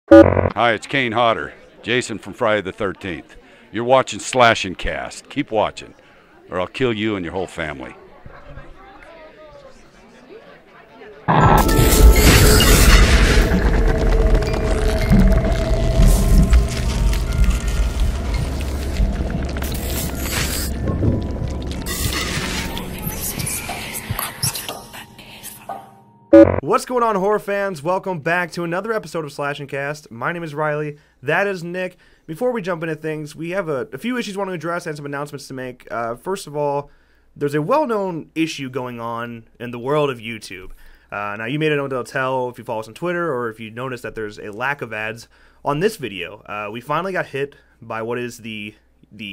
Hi, it's Kane Hodder, Jason from Friday the 13th. You're watching Slash and Cast. Keep watching, or I'll kill you and your whole family. What's going on, horror fans? Welcome back to another episode of Slash and Cast. My name is Riley. That is Nick. Before we jump into things, we have a few issues we want to address and some announcements to make. First of all, there's a well-known issue going on in the world of YouTube. Now, you may not know to tell if you follow us on Twitter or if you notice that there's a lack of ads on this video. We finally got hit by what is the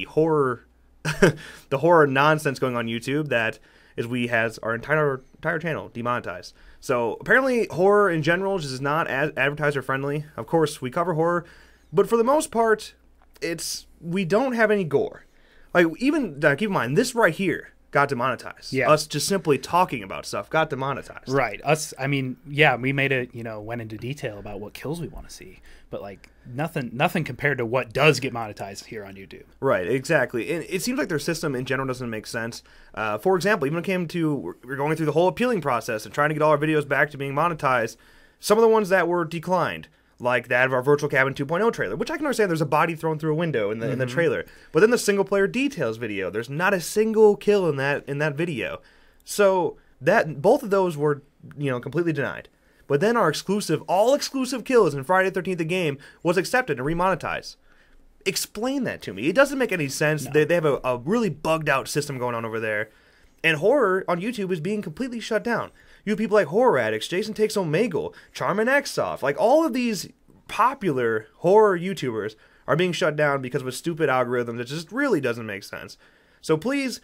horror the horror nonsense going on YouTube that is has our entire channel demonetized. So apparently horror in general just is not advertiser friendly. Of course, we cover horror, but for the most part, we don't have any gore. Like, even keep in mind, this right here got demonetized. Yeah. Us just simply talking about stuff got demonetized. Right. I mean, yeah, we made it, went into detail about what kills we want to see, but like nothing compared to what does get monetized here on YouTube. Right, exactly. And it seems like their system in general doesn't make sense. For example, even when it came to, we're going through the whole appealing process and trying to get all our videos back to being monetized, some of the ones that were declined, like that of our Virtual Cabin 2.0 trailer, which I can understand there's a body thrown through a window in the trailer. But then the single player details video, there's not a single kill in that video. So both of those were, completely denied. But then our all exclusive kills in Friday the 13th the game was accepted and remonetized. Explain that to me. It doesn't make any sense. No. They have a really bugged out system going on over there. And horror on YouTube is being completely shut down. You have people like Horror Addicts, Jason Takes Omegle, Charmin Xsoft, like all of these popular horror YouTubers are being shut down because of a stupid algorithm that just really doesn't make sense. So please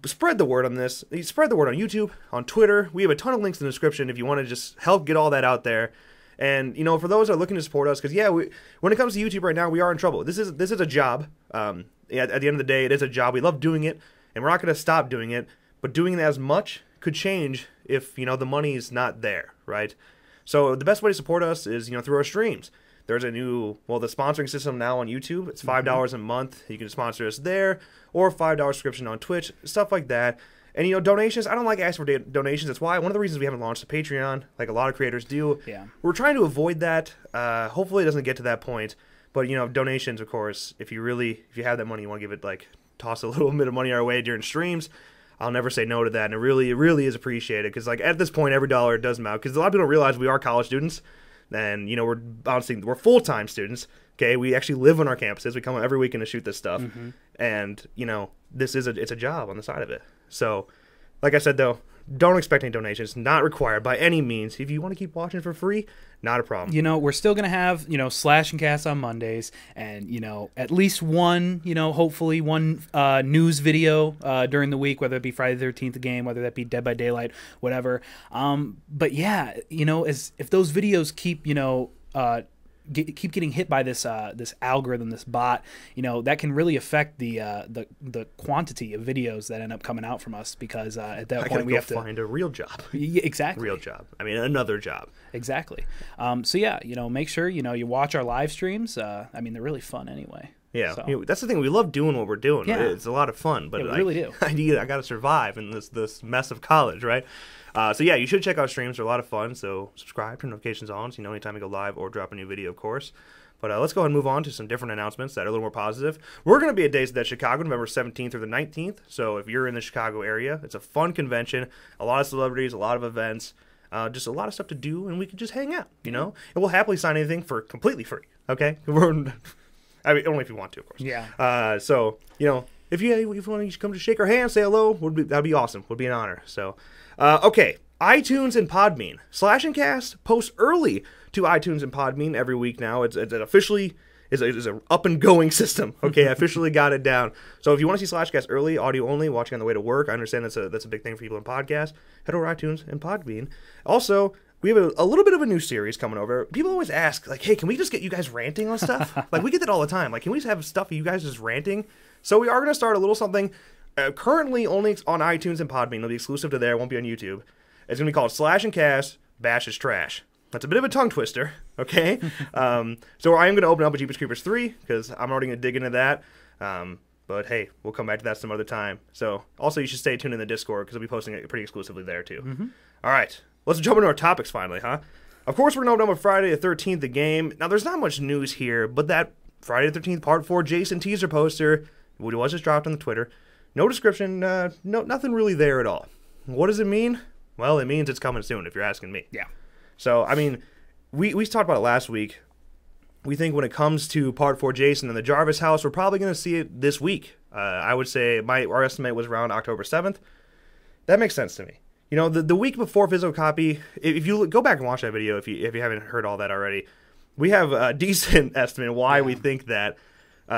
spread the word on this. Spread the word on YouTube, on Twitter. We have a ton of links in the description if you want to just help get all that out there. And, for those that are looking to support us, because, yeah, when it comes to YouTube right now, we are in trouble. This is a job. At the end of the day, it is a job. We love doing it, and we're not going to stop doing it. But doing it as much could change if, the money is not there, right? So the best way to support us is, through our streams. There's a new, the sponsoring system now on YouTube. It's $5 a month. You can sponsor us there, or $5 subscription on Twitch, stuff like that. And, donations, I don't like asking for donations. That's why, one of the reasons we haven't launched a Patreon, like a lot of creators do. Yeah. We're trying to avoid that. Hopefully it doesn't get to that point. But, donations, of course, if you have that money, you want to give it, toss a little bit of money our way during streams, I'll never say no to that. And it really is appreciated. Because, at this point, every dollar does matter. Because a lot of people don't realize we are college students. And, we're full-time students. Okay, we actually live on our campuses. We come every weekend to shoot this stuff. And, it's a job on the side of it. So, like I said, though, don't expect any donations. Not required by any means. If you want to keep watching for free, not a problem. We're still going to have, Slash and Cast on Mondays and, at least one, hopefully one news video during the week, whether it be Friday the 13th the game, whether that be Dead by Daylight, whatever. But yeah, if those videos keep, keep getting hit by this this algorithm, this bot, that can really affect the quantity of videos that end up coming out from us, because at that point we have to find a real job. Yeah, exactly. Real job. I mean, another job. Exactly. So yeah, make sure you watch our live streams. I mean, they're really fun anyway. Yeah, so. That's the thing. We love doing what we're doing. Yeah. It's a lot of fun. But yeah, we really do. I got to survive in this mess of college, right? So yeah, you should check out streams. They're a lot of fun. So subscribe, turn notifications on, so anytime we go live or drop a new video, of course. But let's go ahead and move on to some different announcements that are a little more positive. We're going to be at Days of Dead Chicago, November 17th through the 19th. So if you're in the Chicago area, it's a fun convention. A lot of celebrities, a lot of events, just a lot of stuff to do, and we can just hang out, And we'll happily sign anything for completely free, okay? I mean, only if you want to, of course. Yeah. So, if you want to come to shake our hand, say hello, that'd be awesome. Would be an honor. So, okay. iTunes and Podbean. Slash and Cast posts early to iTunes and Podbean every week now. It's officially is an up and going system. Okay, I officially got it down. So if you want to see Slash Cast early, audio only, watching on the way to work, I understand that's a big thing for people in podcasts. Head over to iTunes and Podbean. Also, we have a little bit of a new series coming over. People always ask, like, hey, can we just get you guys ranting on stuff? Like, we get that all the time. Like, can we just have stuff of you guys just ranting? So we are going to start a little something currently only on iTunes and Podbean. It'll be exclusive to there. It won't be on YouTube. It's going to be called Slash and Cast Bash is Trash. That's a bit of a tongue twister, okay? So I am going to open up with Jeepers Creepers 3, because I'm already going to dig into that. But hey, we'll come back to that some other time. So also you should stay tuned in the Discord, because I'll be posting it pretty exclusively there too. All right, let's jump into our topics finally, huh? Of course, we're going to open up with Friday the 13th, the game. Now, there's not much news here, but that Friday the 13th Part 4 Jason teaser poster, which was just dropped on the Twitter. No description, nothing really there at all. What does it mean? Well, it means it's coming soon, if you're asking me. Yeah. So, I mean, we talked about it last week. We think when it comes to Part 4 Jason and the Jarvis house, we're probably going to see it this week. I would say our estimate was around October 7th. That makes sense to me. You know, the week before physical copy, if you go back and watch that video, if you haven't heard all that already, we have a decent estimate why we think that.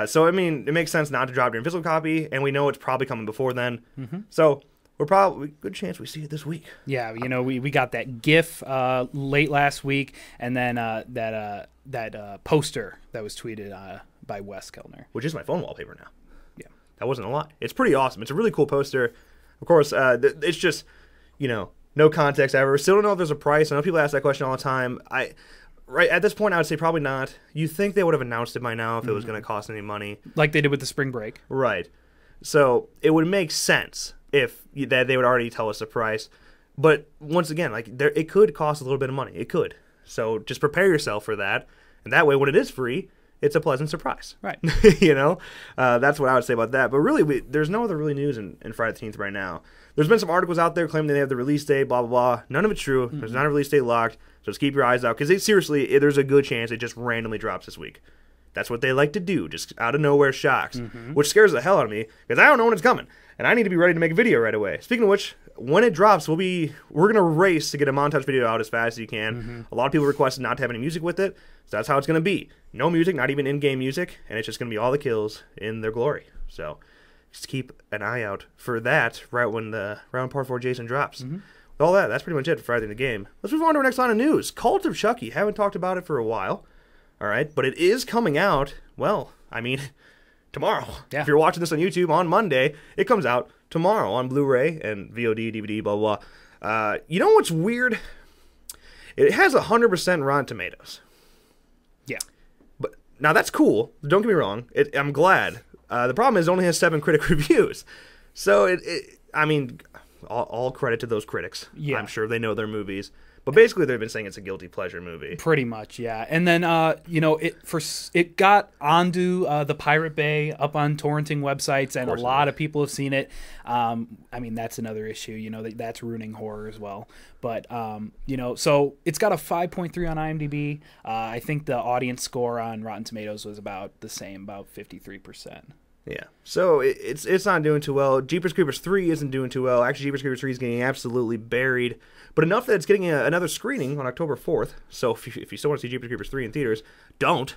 So, I mean, it makes sense not to drop during physical copy, and we know it's probably coming before then. So, we're probably good chance we see it this week. Yeah, you know, we got that GIF late last week, and then that poster that was tweeted by Wes Kellner, which is my phone wallpaper now. Yeah, that wasn't a lie. It's pretty awesome. It's a really cool poster. Of course, it's just, you know, no context ever. Still don't know if there's a price. I know people ask that question all the time. Right at this point, I would say probably not. You think they would have announced it by now if it was going to cost any money, like they did with the spring break, right? So it would make sense if that they would already tell us the price. But once again, like it could cost a little bit of money. It could. So just prepare yourself for that, and that way, when it is free, it's a pleasant surprise. Right. You know, that's what I would say about that. But really, there's no other really news in Friday the 13th right now. There's been some articles out there claiming they have the release date, blah, blah, blah. None of it's true. There's not a release date locked. So just keep your eyes out. Because seriously, there's a good chance it just randomly drops this week. That's what they like to do. Just out of nowhere shocks. Which scares the hell out of me. Because I don't know when it's coming. And I need to be ready to make a video right away. Speaking of which, when it drops, we're going to race to get a montage video out as fast as you can. A lot of people requested not to have any music with it. So that's how it's going to be. No music, not even in-game music. And it's just going to be all the kills in their glory. So just keep an eye out for that right when the Part 4 Jason drops. With all that, that's pretty much it for Friday in the game. Let's move on to our next line of news. Cult of Chucky. Haven't talked about it for a while. All right, but it is coming out, well, I mean, tomorrow. Yeah. If you're watching this on YouTube on Monday, it comes out tomorrow on Blu-ray and VOD, DVD, blah, blah, blah. You know what's weird? It has 100% Rotten Tomatoes. Yeah. But now that's cool. Don't get me wrong. I'm glad. The problem is it only has 7 critic reviews. So, I mean, all credit to those critics. Yeah. I'm sure they know their movies. But basically, they've been saying it's a guilty pleasure movie. Pretty much, yeah. And then, you know, it got onto the Pirate Bay, up on torrenting websites, and a lot of people have seen it. I mean, that's another issue. You know, that's ruining horror as well. But, you know, so it's got a 5.3 on IMDb. I think the audience score on Rotten Tomatoes was about the same, about 53%. Yeah, so it's not doing too well. Jeepers Creepers 3 isn't doing too well. Actually, Jeepers Creepers 3 is getting absolutely buried, but enough that it's getting another screening on October 4th. So if you still want to see Jeepers Creepers 3 in theaters, don't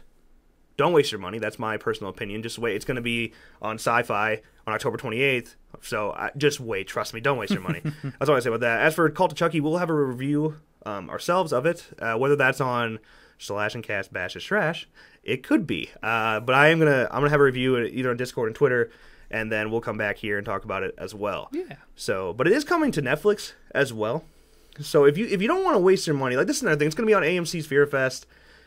waste your money. That's my personal opinion. Just wait. It's going to be on Sci-Fi on October 28th. So just wait. Trust me. Don't waste your money. That's all I say about that. As for Cult of Chucky, we'll have a review ourselves of it, whether that's on Slash and Cast Bash Trash. It could be, but I'm gonna have a review either on Discord and Twitter, and then we'll come back here and talk about it as well. Yeah. So, but it is coming to Netflix as well. So if you don't want to waste your money, like this is another thing, it's gonna be on AMC's Fear Fest.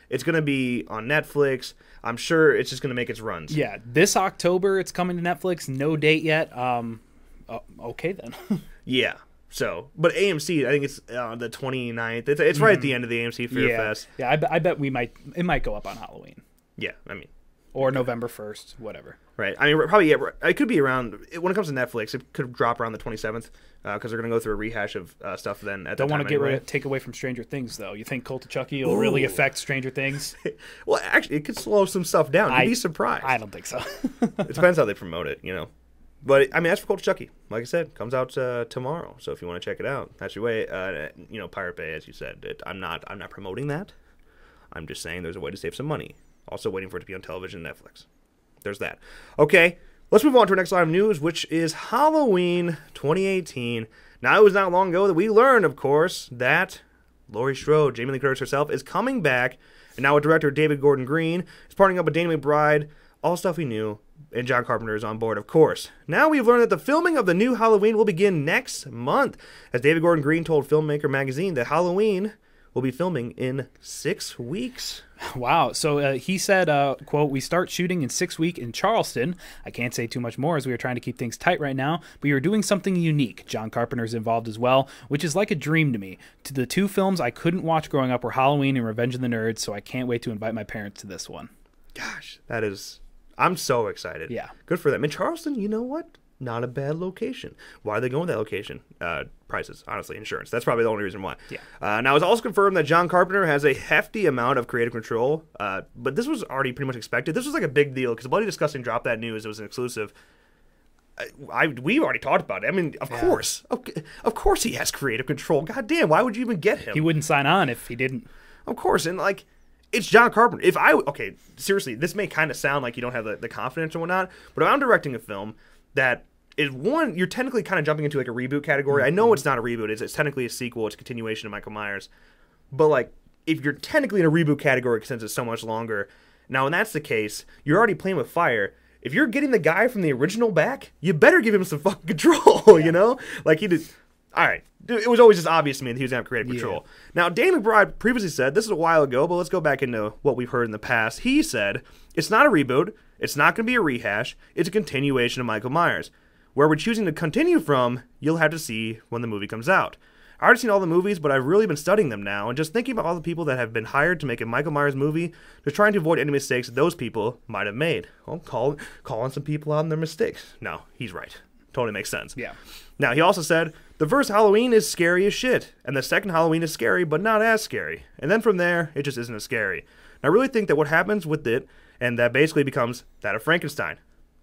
It's gonna be on Netflix. I'm sure it's just gonna make its runs. Yeah, this October it's coming to Netflix. No date yet. Okay then. Yeah. So, but AMC, I think it's on the 29th. It's right at the end of the AMC Fear Fest. Yeah, I bet it might go up on Halloween. Yeah, I mean. Or November 1st, whatever. Right. I mean, probably, yeah, it could be around, when it comes to Netflix, it could drop around the 27th, because they're going to go through a rehash of stuff then at Don't want to take take away from Stranger Things, though. You think Cult of Chucky will really affect Stranger Things? Well, actually, it could slow some stuff down. You'd be surprised. I don't think so. It depends how they promote it, you know. But, I mean, as for Cult of Chucky, like I said, comes out tomorrow. So if you want to check it out, that's your way. You know, Pirate Bay, as you said. I'm not promoting that. I'm just saying there's a way to save some money. Also waiting for it to be on television and Netflix. There's that. Okay, let's move on to our next line of news, which is Halloween 2018. Now, it was not long ago that we learned, of course, that Laurie Strode, Jamie Lee Curtis herself, is coming back. And now with director David Gordon Green is partnering up with Danny McBride. All stuff we knew. And John Carpenter is on board, of course. Now we've learned that the filming of the new Halloween will begin next month. As David Gordon Green told Filmmaker Magazine that Halloween will be filming in 6 weeks. Wow. So he said, quote, "We start shooting in 6 weeks in Charleston. I can't say too much more as we are trying to keep things tight right now, but you're doing something unique. John Carpenter's involved as well, which is like a dream to me. To the 2 films I couldn't watch growing up were Halloween and Revenge of the Nerds, so I can't wait to invite my parents to this one." Gosh, that is... I'm so excited. Yeah. Good for them. In Charleston, you know what? Not a bad location. Why are they going to that location? Prices, honestly, insurance. That's probably the only reason why. Yeah. Now, it's also confirmed that John Carpenter has a hefty amount of creative control, but this was already pretty much expected. This was like a big deal because Bloody Disgusting dropped that news. It was an exclusive. We've already talked about it. I mean, of course. Of course he has creative control. God damn, why would you even get him? He wouldn't sign on if he didn't. Of course, and like... It's John Carpenter. Okay, seriously, this may kind of sound like you don't have the confidence and whatnot, but if I'm directing a film that is one, you're technically kind of jumping into like a reboot category. I know it's not a reboot. It's technically a sequel. It's a continuation of Michael Myers. But like, if you're technically in a reboot category since it's so much longer, now when that's the case, you're already playing with fire. If you're getting the guy from the original back, you better give him some fucking control, you know? Like he did... All right. It was always just obvious to me that he was going to have creative control. Now, Danny McBride previously said, this is a while ago, but let's go back into what we've heard in the past. He said, it's not a reboot. It's not going to be a rehash. It's a continuation of Michael Myers. Where we're choosing to continue from, you'll have to see when the movie comes out. I've already seen all the movies, but I've really been studying them now and just thinking about all the people that have been hired to make a Michael Myers movie, just trying to avoid any mistakes that those people might have made. Well, calling some people out on their mistakes. No, he's right. Totally makes sense. Yeah. Now, he also said, the first Halloween is scary as shit, and the second Halloween is scary, but not as scary. And then from there, it just isn't as scary. And I really think that what happens with it, and that basically becomes that of Frankenstein.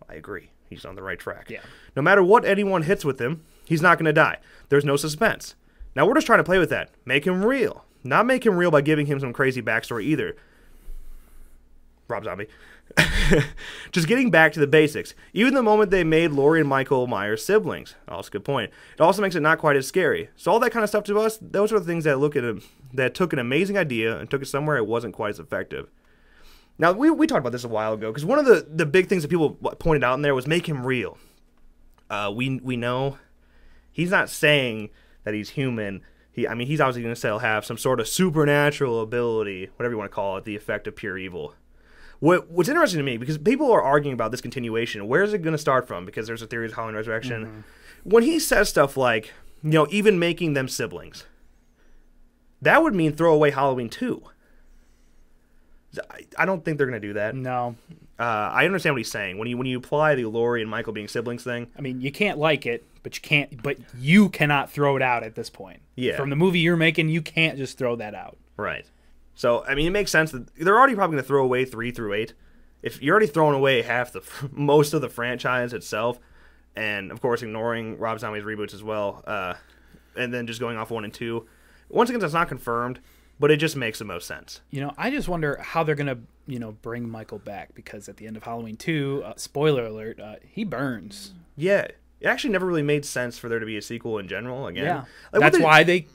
I agree. He's on the right track. Yeah. No matter what anyone hits with him, he's not going to die. There's no suspense. Now, we're just trying to play with that. Make him real. Not make him real by giving him some crazy backstory either. Rob Zombie. Just getting back to the basics. Even the moment they made Laurie and Michael Myers siblings. Oh, that's a good point. It also makes it not quite as scary. So all that kind of stuff to us, those are the things that took an amazing idea and took it somewhere it wasn't quite as effective. Now, we talked about this a while ago, because one of the big things that people pointed out in there was make him real. We know he's not saying that he's human. He's obviously going to say he'll have some sort of supernatural ability, whatever you want to call it, the effect of pure evil. What's interesting to me, because people are arguing about this continuation, where is it going to start from? Because there's a theory of Halloween Resurrection. Mm-hmm. When he says stuff like, even making them siblings, that would mean throw away Halloween 2. I don't think they're going to do that. No. I understand what he's saying. When you apply the Laurie and Michael being siblings thing. I mean, you can't like it, but you cannot throw it out at this point. Yeah. From the movie you're making, you can't just throw that out. Right. So, it makes sense that they're already probably going to throw away 3 through 8. If you're already throwing away most of the franchise itself, and of course ignoring Rob Zombie's reboots as well, and then just going off 1 and 2. Once again, that's not confirmed, but it just makes the most sense. I just wonder how they're going to, bring Michael back, because at the end of Halloween 2, spoiler alert, he burns. Yeah. It actually never really made sense for there to be a sequel in general again. Yeah. That's why they,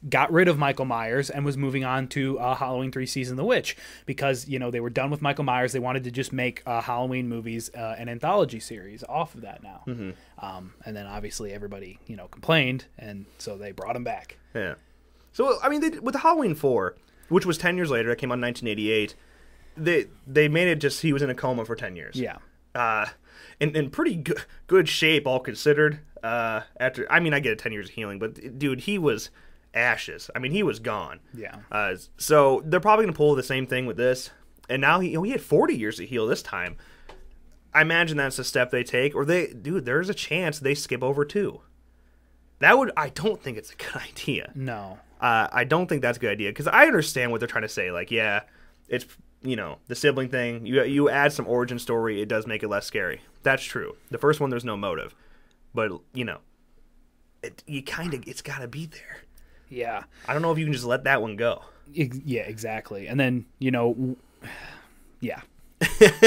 got rid of Michael Myers and was moving on to Halloween 3 Season of the Witch, because, they were done with Michael Myers. They wanted to just make Halloween movies an anthology series off of that now. Mm-hmm. And then obviously everybody, complained, and so they brought him back. Yeah. So, with Halloween 4, which was 10 years later, it came out in 1988, they made it just he was in a coma for 10 years. Yeah. In pretty good shape, all considered. After, I get it, 10 years of healing, but dude, he was ashes. He was gone. Yeah. So they're probably gonna pull the same thing with this. And now he had 40 years to heal this time. I imagine that's a step they take, or there's a chance they skip over 2. I don't think it's a good idea. No. I don't think that's a good idea, because I understand what they're trying to say. Like, yeah, it's the sibling thing. You add some origin story, it does make it less scary. That's true. The first one, there's no motive, but it's got to be there. Yeah. I don't know if you can just let that one go. Yeah, exactly. And then yeah.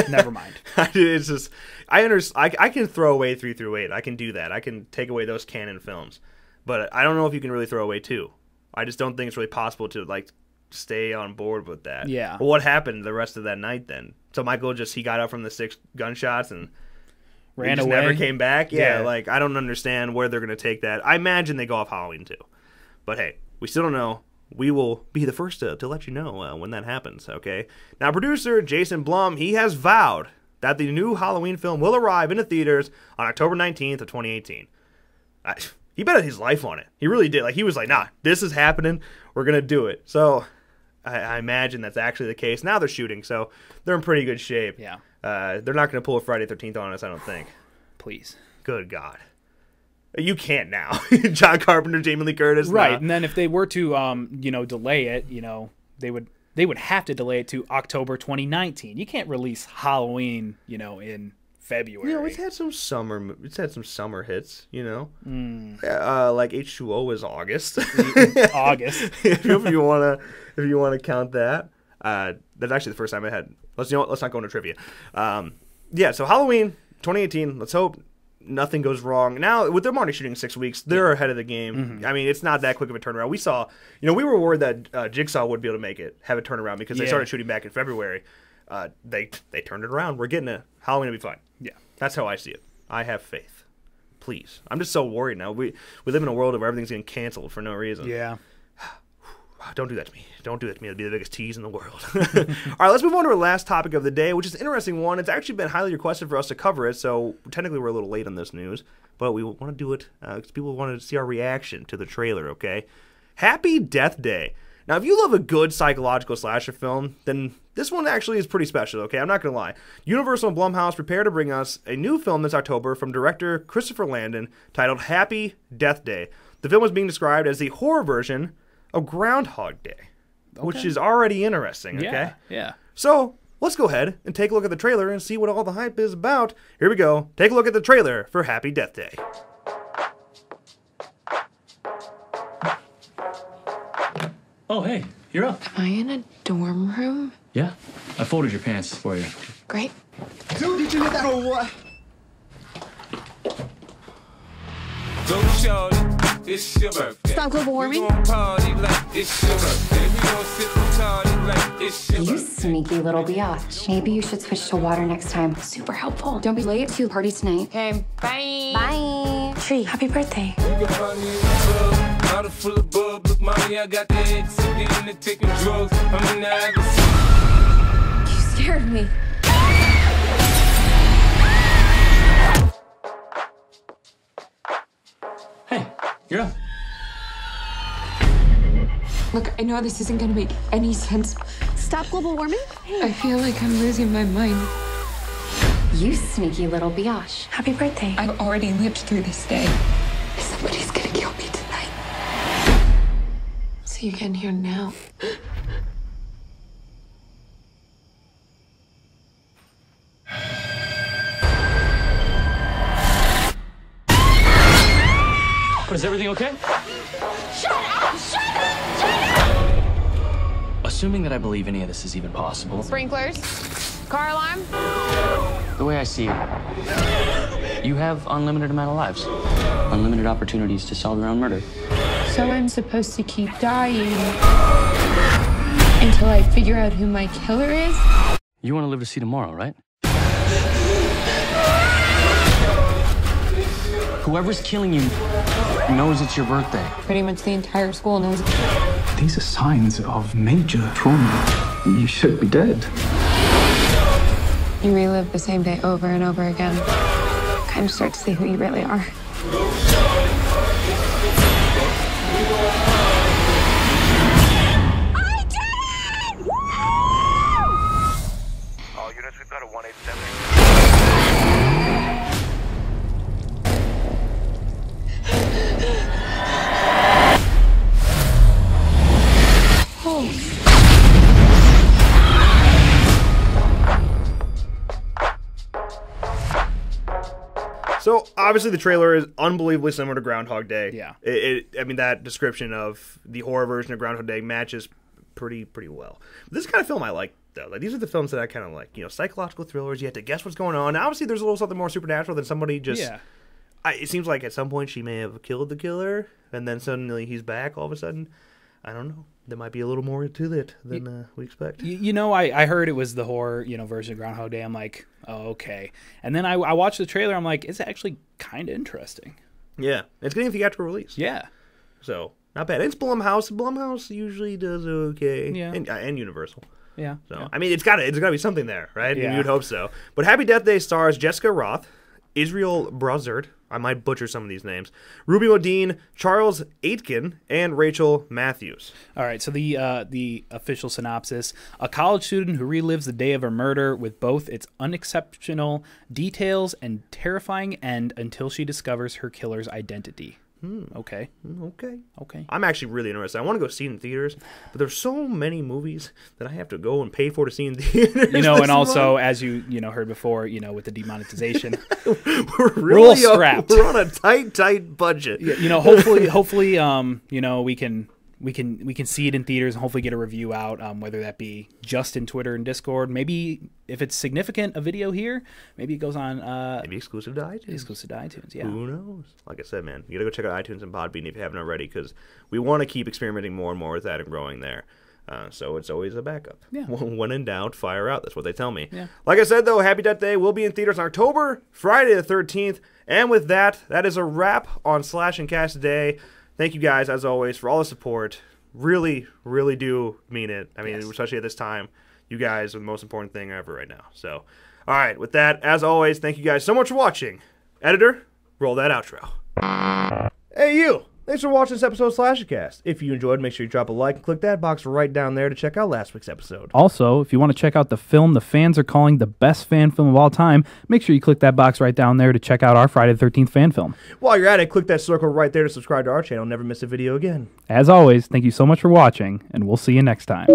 Never mind. It's just I can throw away 3 through 8. I can do that. I can take away those canon films, but I don't know if you can really throw away 2. I just don't think it's really possible to stay on board with that. Yeah. But what happened the rest of that night then? So Michael he got up from the 6 gunshots and ran away. Never came back. Yeah. I don't understand where they're going to take that. I imagine they go off Halloween 2. But hey, we still don't know we will be the first to let you know when that happens, okay? Now, producer Jason Blum, he has vowed that the new Halloween film will arrive into theaters on October 19th of 2018. He bet his life on it. He really did. Like, he was like, nah, this is happening. We're going to do it. So I imagine that's actually the case. Now they're shooting, so they're in pretty good shape. Yeah. They're not going to pull a Friday 13th on us, I don't think. Please. Good God. You can't now. John Carpenter, Jamie Lee Curtis. Right, nah. and then if they were to, delay it, they would have to delay it to October 2019. You can't release Halloween, in February. It's had some summer hits, like H2O is August. August. if you wanna count that. That's actually the first time I had. Let's not go into trivia. So Halloween 2018. Let's hope nothing goes wrong. Now, with them already shooting 6 weeks, they're ahead of the game. Mm-hmm. I mean, it's not that quick of a turnaround. We saw, we were worried that Jigsaw would be able to have a turnaround because they started shooting back in February. They turned it around. We're getting it. Halloween will be fine. Yeah. That's how I see it. I have faith. Please. I'm just so worried now. We live in a world where everything's getting canceled for no reason. Yeah. Don't do that to me. Don't do that to me. It'll be the biggest tease in the world. All right, let's move on to our last topic of the day, which is an interesting one. It's actually been highly requested for us to cover it, so technically we're a little late on this news, but we want to do it because people wanted to see our reaction to the trailer, okay? Happy Deathday. Now, if you love a good psychological slasher film, then this one actually is pretty special, okay? I'm not going to lie. Universal and Blumhouse prepare to bring us a new film this October from director Christopher Landon titled Happy Deathday. The film is being described as the horror version of Groundhog Day, which is already interesting, okay? Yeah. So, let's go ahead and take a look at the trailer and see what all the hype is about. Here we go. Take a look at the trailer for Happy Deathday. Oh, hey, you're up. Am I in a dorm room? Yeah, I folded your pants for you. Great. Dude, did you hit that or what? Go shorty, it's your birthday. Stop global warming. We gon' party like it's your birthday. We gon' sip Bacardi like it's your You birthday. sneaky little biatch. Maybe you should switch to water next time. Super helpful. Don't be late to the party tonight. Okay, bye. Bye. Tree, happy birthday. You can find me in the club, bottle full of bub. Look, mommy, I got the head sick into taking drugs. I'm in the habit. You scared me. Hey, you're up. Look, I know this isn't gonna make any sense. Stop global warming? I feel like I'm losing my mind. You sneaky little biatch. Happy birthday. I've already lived through this day. Somebody's gonna kill me tonight. So you can hear now. But is everything okay? Shut up! Shut up! Shut up! Assuming that I believe any of this is even possible, Sprinklers. Car alarm. the way I see it, you have unlimited amount of lives. Unlimited opportunities to solve your own murder. So I'm supposed to keep dying until I figure out who my killer is? You want to live to see tomorrow, right? Whoever's killing you knows it's your birthday. Pretty much the entire school knows. These are signs of major trauma. You should be dead. You relive the same day over and over again. Kind of start to see who you really are. All units, we've got a 187. So obviously the trailer is unbelievably similar to Groundhog Day. Yeah. I mean, that description of the horror version of Groundhog Day matches pretty well. This kind of film I like, though. Like, these are the films that I kind of like. You know, psychological thrillers. You have to guess what's going on. Now, obviously, there's a little something more supernatural than somebody just. Yeah. It seems like at some point she may have killed the killer, and then suddenly he's back. All of a sudden, I don't know. There might be a little more to it than we expect. I heard it was the horror, version of Groundhog Day. I'm like, oh, okay. And then I watched the trailer. I'm like, it's actually kind of interesting. Yeah, it's getting a theatrical release. Yeah. So Not bad. It's Blumhouse. Blumhouse usually does okay. Yeah. And Universal. Yeah. So yeah. I mean, it's gotta be something there, right? Yeah. You'd hope so. But Happy Death Day stars Jessica Roth, Israel Brazzard, I might butcher some of these names, Ruby Modine, Charles Aitken, and Rachel Matthews. All right, so the official synopsis: a college student who relives the day of her murder with both its unexceptional details and terrifying end until she discovers her killer's identity. Okay. Okay. I'm actually really interested. I want to go see it in theaters, but there's so many movies that I have to go and pay for to see in theaters. You know, and also, as you heard before, with the demonetization, we're a little strapped. We're on a tight budget. Hopefully, we can see it in theaters and hopefully get a review out, whether that be just in Twitter and Discord. Maybe if it's significant, a video here. Maybe it goes on. Maybe exclusive to iTunes. Exclusive to iTunes, yeah. Who knows? Like I said, man, you gotta go check out iTunes and Podbean if you haven't already, because we want to keep experimenting more and more with that and growing there. So it's always a backup. Yeah. When in doubt, fire out. That's what they tell me. Yeah. Like I said, though, Happy Death Day will be in theaters on October, Friday the 13th. And with that, that is a wrap on Slash and Cast today. Thank you guys, as always, for all the support. Really, really do mean it. I mean, especially at this time, you guys are the most important thing ever right now. So, all right, with that, as always, thank you guys so much for watching. Editor, roll that outro. Hey, you! Thanks for watching this episode of Slashcast. If you enjoyed, make sure you drop a like and click that box right down there to check out last week's episode. Also, if you want to check out the film the fans are calling the best fan film of all time, make sure you click that box right down there to check out our Friday the 13th fan film. While you're at it, click that circle right there to subscribe to our channel. Never miss a video again. As always, thank you so much for watching, and we'll see you next time.